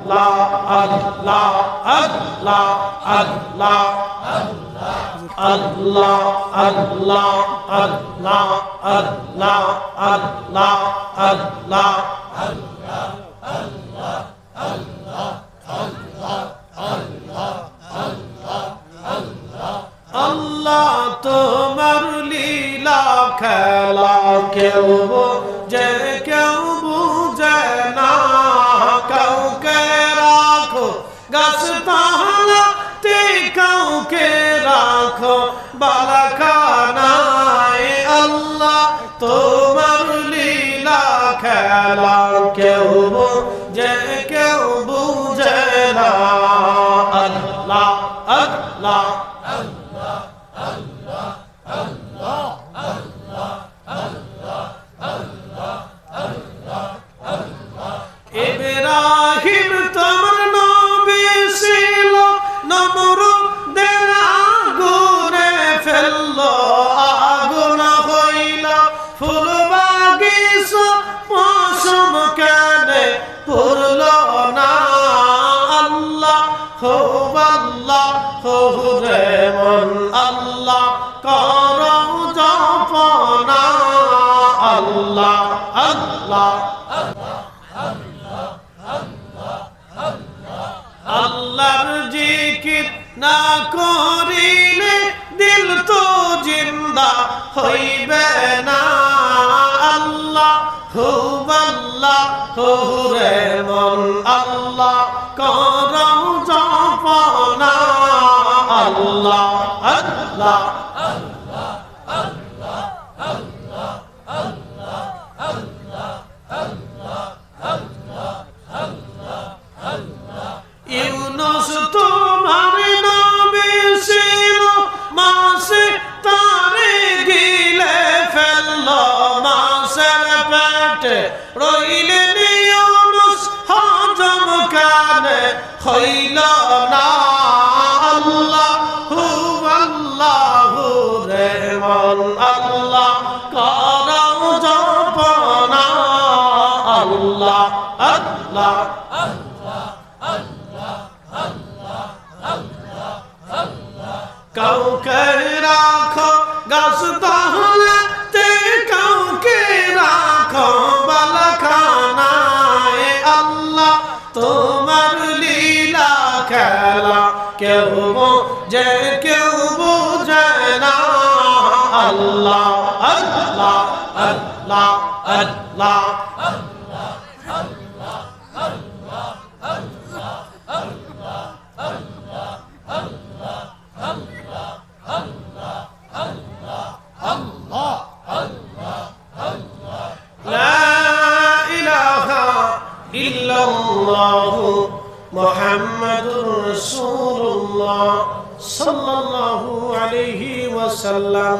আল্লাহ আল্লাহ আল্লাহ আল্লাহ আল্লাহ আল্লাহ আল্লাহ আল্লাহ আল্লাহ আল্লাহ তোমার লীলা খেলা কেউ যে কেউ বুঝে না কাউকে রাখো গাছতলাতে কাউকে রাখো বালাখানায় আল্লাহ তোমার লীলা খেলা কেউ যে কেউ বুঝে না আল্লাহ আল্লাহ ইব্রাহিম তোমার নবী ছিল নমরুদের আগুনে ফেললো আগুন হইল ফুল বাগিচা মৌসুম কেনে পড়ল না আল্লাহ হো আল্লাহ হো রে মন আল্লাহ করো জপনা আল্লাহ আল্লাহ আল্লাহর জিকির না করিলে দিল তো জিন্দা হইবে না আল্লাহ হু আল্লাহ হু রে মন আল্লাহ করো জপনা আল্লাহ আল্লাহ ইউনুস তোমার নবী ছিল মাছে তারে গিলে ফেললো মাছের পেটে রইলেন ইউনুস হজম কানে হইল না আল্লাহ হু রে মন আল্লাহ করো জপনা আল্লাহ আল্লাহ কাউকে রাখো গাছতলাতে কাউকে রাখো বালাখানায় আল্লাহ তোমার লীলা খেলা কেউ যে কেউ বুঝে না আল্লাহ আল্লাহ আল্লাহ আল্লাহ মুহাম্মাদুর রাসূলুল্লাহ সাল্লাল্লাহু আলাইহি ওয়াসাল্লাম